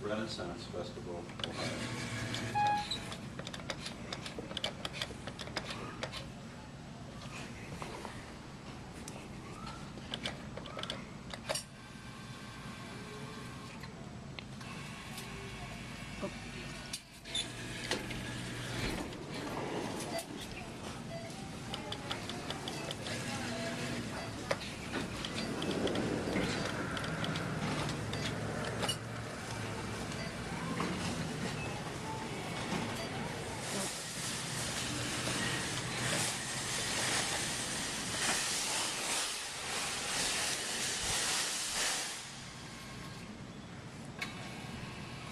Renaissance Festival, Ohio.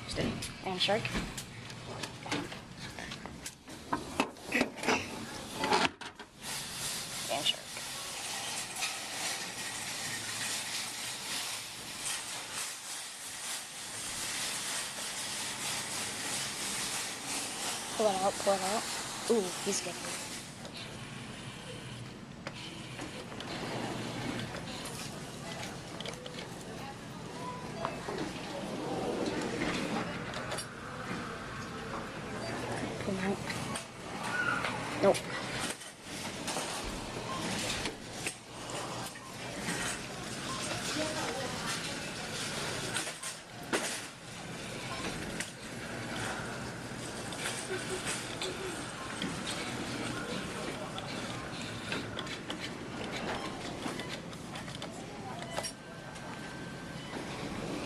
Steady. And shark. And shark. Pull it out, pull it out. Ooh, he's getting it. Pull him out. Nope.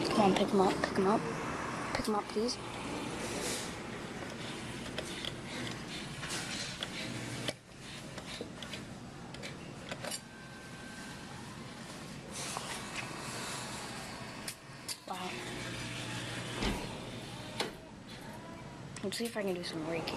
Come on, pick him up, pick him up. Pick him up, please. Wow. Let's see if I can do some raking.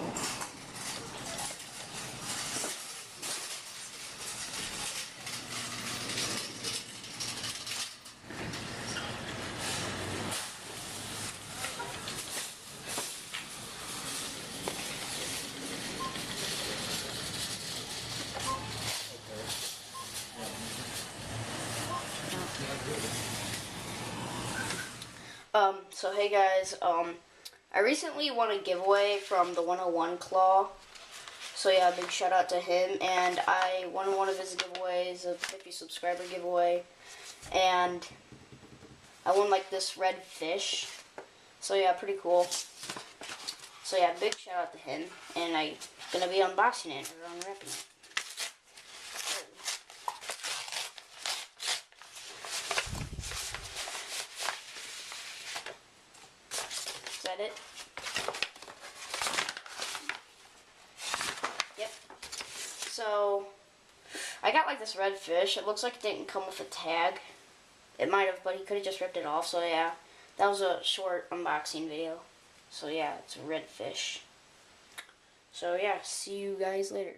So hey guys, I recently won a giveaway from the 101claw. So yeah, big shout out to him. And I won one of his giveaways, a 50 subscriber giveaway. And I won like this red fish. So yeah, pretty cool. So yeah, big shout out to him. And I'm gonna be unboxing it or unwrapping it. Is that it? Yep. So, I got like this red fish. It looks like it didn't come with a tag. It might have, but he could have just ripped it off. So yeah, that was a short unboxing video. So yeah, it's a red fish. So yeah, see you guys later.